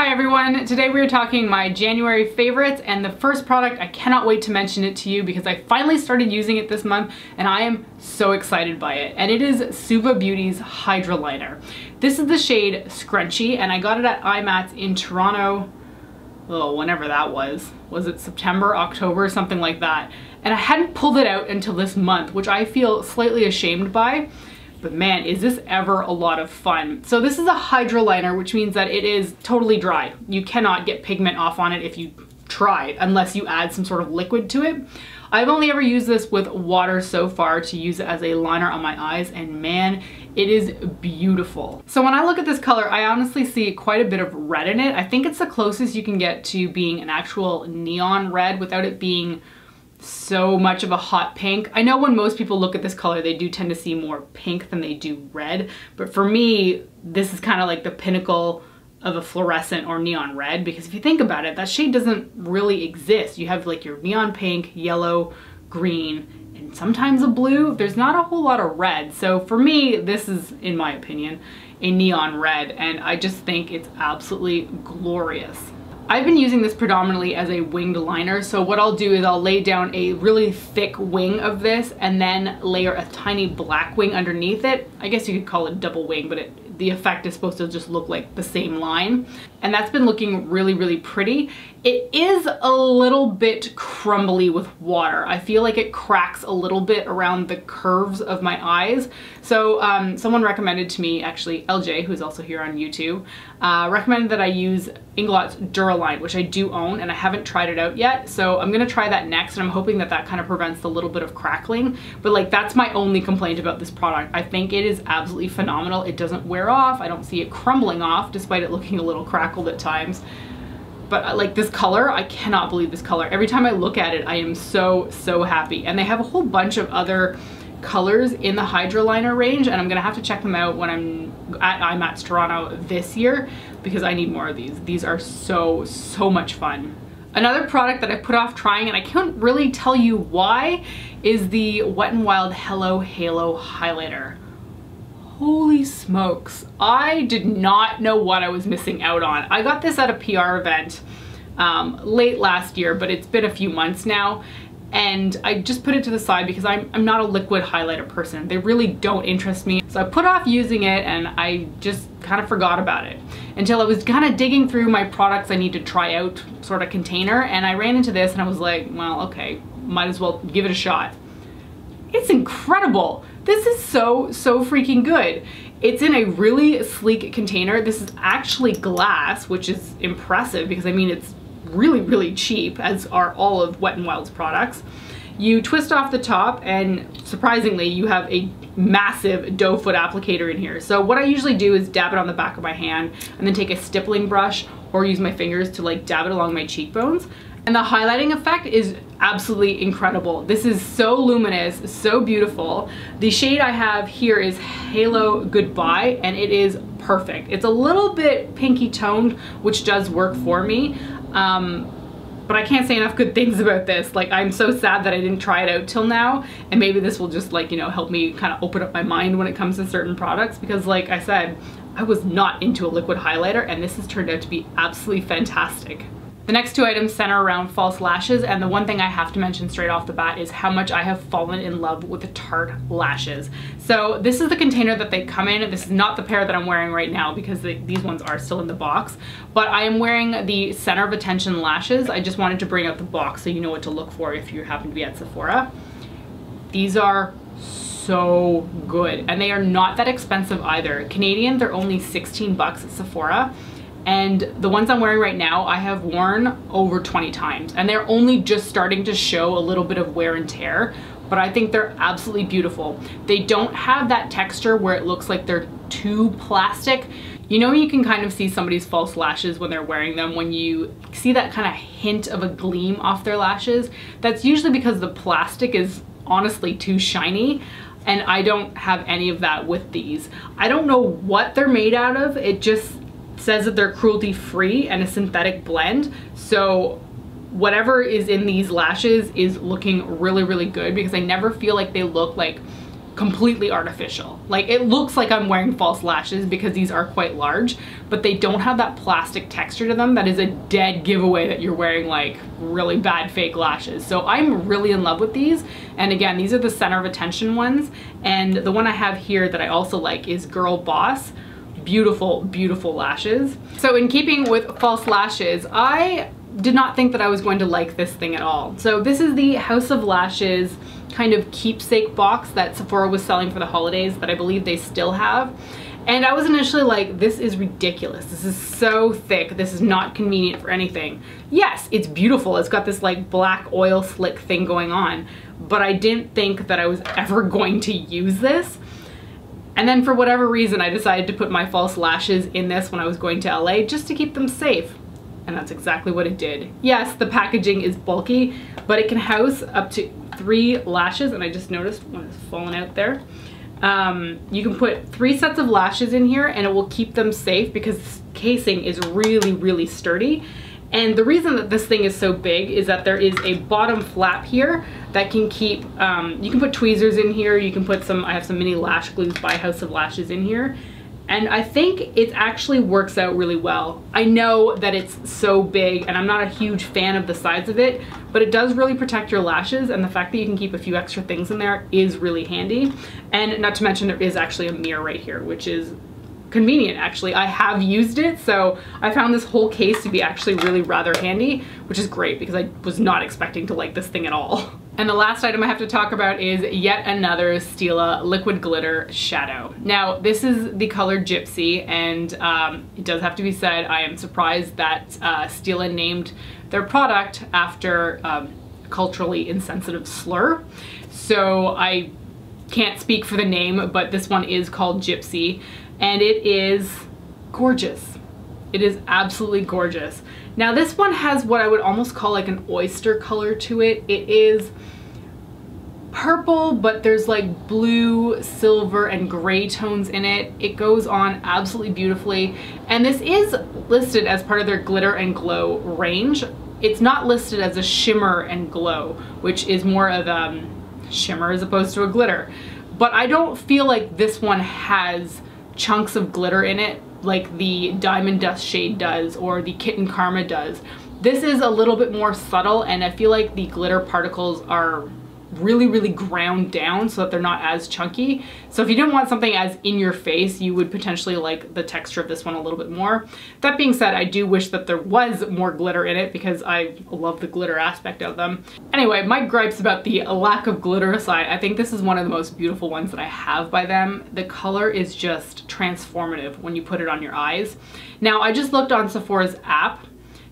Hi everyone, today we are talking my January favorites, and the first product, I cannot wait to mention it to you because I finally started using it this month and I am so excited by it. And it is Suva Beauty's Hydra Liner. This is the shade Scrunchy and I got it at ebates in Toronto, whenever that was. Was it September, October, something like that? And I hadn't pulled it out until this month, which I feel slightly ashamed by. But man, is this ever a lot of fun. So this is a Hydra Liner, which means that it is totally dry. You cannot get pigment off on it if you try, unless you add some sort of liquid to it. I've only ever used this with water so far to use it as a liner on my eyes, and man, it is beautiful. So when I look at this color, I honestly see quite a bit of red in it. I think it's the closest you can get to being an actual neon red without it being so much of a hot pink. I know when most people look at this color, they do tend to see more pink than they do red, but for me, this is kind of like the pinnacle of a fluorescent or neon red, because if you think about it, that shade doesn't really exist. You have like your neon pink, yellow, green, and sometimes a blue. There's not a whole lot of red. So for me, this is, in my opinion, a neon red, and I just think it's absolutely glorious. I've been using this predominantly as a winged liner, so what I'll do is I'll lay down a really thick wing of this and then layer a tiny black wing underneath it. I guess you could call it double wing, but the effect is supposed to just look like the same line. And that's been looking really, really pretty. It is a little bit crumbly with water. I feel like it cracks a little bit around the curves of my eyes. So someone recommended to me, actually LJ, who's also here on YouTube, recommended that I use Inglot's Duraline, which I do own and I haven't tried it out yet. So I'm gonna try that next, and I'm hoping that that kind of prevents the little bit of crackling. But like, that's my only complaint about this product. I think it is absolutely phenomenal. It doesn't wear off. I don't see it crumbling off despite it looking a little crackled at times. But like this color, I cannot believe this color. Every time I look at it, I am so, so happy. And they have a whole bunch of other colors in the Hydra Liner range, and I'm gonna have to check them out when I'm at ebates Toronto this year because I need more of these. These are so, so much fun. Another product that I put off trying, and I can't really tell you why, is the Wet n Wild Hello Halo Highlighter. Holy smokes, I did not know what I was missing out on. I got this at a PR event late last year, but it's been a few months now, and I just put it to the side because I'm not a liquid highlighter person. They really don't interest me. So I put off using it and I just kind of forgot about it until I was kind of digging through my products I need to try out sort of container, and I ran into this and I was like, well, okay, might as well give it a shot. It's incredible. This is so, so freaking good. It's in a really sleek container. This is actually glass, which is impressive because I mean, it's really, really cheap, as are all of Wet n Wild's products. You twist off the top and surprisingly, you have a massive doe foot applicator in here. So what I usually do is dab it on the back of my hand and then take a stippling brush or use my fingers to like dab it along my cheekbones. And the highlighting effect is absolutely incredible. This is so luminous, so beautiful. The shade I have here is Halo Goodbye, and it is perfect. It's a little bit pinky toned, which does work for me. But I can't say enough good things about this. Like, I'm so sad that I didn't try it out till now, and maybe this will just like, you know, help me kind of open up my mind when it comes to certain products, because like I said, I was not into a liquid highlighter, and this has turned out to be absolutely fantastic. The next two items center around false lashes, and the one thing I have to mention straight off the bat is how much I have fallen in love with the Tarte lashes. So this is the container that they come in. This is not the pair that I'm wearing right now because these ones are still in the box, but I am wearing the Center of Attention lashes. I just wanted to bring out the box so you know what to look for if you happen to be at Sephora. These are so good, and they are not that expensive either. Canadian, they're only 16 bucks at Sephora. And the ones I'm wearing right now, I have worn over 20 times, and they're only just starting to show a little bit of wear and tear, but I think they're absolutely beautiful. They don't have that texture where it looks like they're too plastic. You know, you can kind of see somebody's false lashes when they're wearing them, when you see that kind of hint of a gleam off their lashes. That's usually because the plastic is honestly too shiny, and I don't have any of that with these. I don't know what they're made out of. It just says that they're cruelty free and a synthetic blend. So whatever is in these lashes is looking really, really good because I never feel like they look like completely artificial. Like, it looks like I'm wearing false lashes because these are quite large, but they don't have that plastic texture to them that is a dead giveaway that you're wearing like really bad fake lashes. So I'm really in love with these. And again, these are the center of attention ones. And the one I have here that I also like is Girl Boss. Beautiful, beautiful lashes. So in keeping with false lashes, I did not think that I was going to like this thing at all. So this is the House of Lashes kind of keepsake box that Sephora was selling for the holidays that I believe they still have. And I was initially like, this is ridiculous. This is so thick. This is not convenient for anything. Yes, it's beautiful. It's got this like black oil slick thing going on, but I didn't think that I was ever going to use this. And then for whatever reason, I decided to put my false lashes in this when I was going to LA just to keep them safe. And that's exactly what it did. Yes, the packaging is bulky, but it can house up to 3 lashes, and I just noticed one is falling out there. You can put 3 sets of lashes in here and it will keep them safe because this casing is really, really sturdy. And the reason that this thing is so big is that there is a bottom flap here that can keep, you can put tweezers in here, you can put some, I have some mini lash glues by House of Lashes in here. And I think it actually works out really well. I know that it's so big and I'm not a huge fan of the size of it, but it does really protect your lashes, and the fact that you can keep a few extra things in there is really handy. And not to mention there is actually a mirror right here, which is convenient actually. I have used it, so I found this whole case to be actually really rather handy, which is great because I was not expecting to like this thing at all. And the last item I have to talk about is yet another Stila liquid glitter shadow. Now this is the color Gypsy, and it does have to be said, I am surprised that Stila named their product after a culturally insensitive slur. So I can't speak for the name, but this one is called Gypsy, and it is gorgeous. It is absolutely gorgeous. Now this one has what I would almost call like an oyster color to it. It is purple, but there's like blue, silver, and gray tones in it. It goes on absolutely beautifully. And this is listed as part of their glitter and glow range. It's not listed as a shimmer and glow, which is more of a shimmer as opposed to a glitter. But I don't feel like this one has chunks of glitter in it like the Diamond Dust shade does or the Kitten Karma does. This is a little bit more subtle, and I feel like the glitter particles are really, really ground down so that they're not as chunky. So if you didn't want something as in your face, you would potentially like the texture of this one a little bit more. That being said, I do wish that there was more glitter in it because I love the glitter aspect of them. Anyway, my gripes about the lack of glitter aside, I think this is one of the most beautiful ones that I have by them. The color is just transformative when you put it on your eyes. Now, I just looked on Sephora's app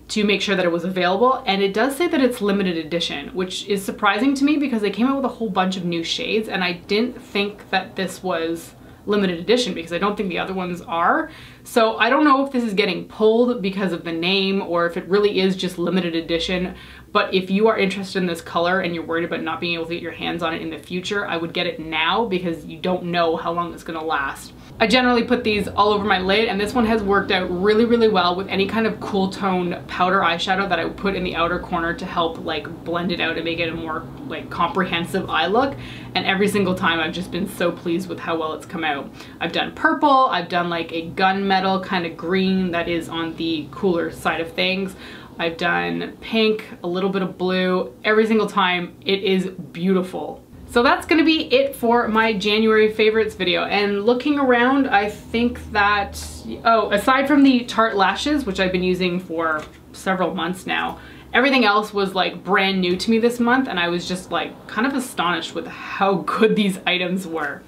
to make sure that it was available, and it does say that it's limited edition, which is surprising to me because they came out with a whole bunch of new shades, and I didn't think that this was limited edition because I don't think the other ones are. So I don't know if this is getting pulled because of the name or if it really is just limited edition, but if you are interested in this color and you're worried about not being able to get your hands on it in the future, I would get it now because you don't know how long it's gonna last. I generally put these all over my lid, and this one has worked out really, really well with any kind of cool tone powder eyeshadow that I would put in the outer corner to help like blend it out and make it a more like comprehensive eye look. And every single time I've just been so pleased with how well it's come out. I've done purple, I've done like a gunmetal kind of green that is on the cooler side of things. I've done pink, a little bit of blue. Every single time it is beautiful. So that's gonna be it for my January favorites video. And looking around, I think that, oh, aside from the Tarte lashes, which I've been using for several months now, everything else was like brand new to me this month, and I was just like kind of astonished with how good these items were.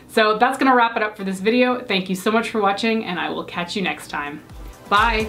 So that's gonna wrap it up for this video. Thank you so much for watching, and I will catch you next time. Bye.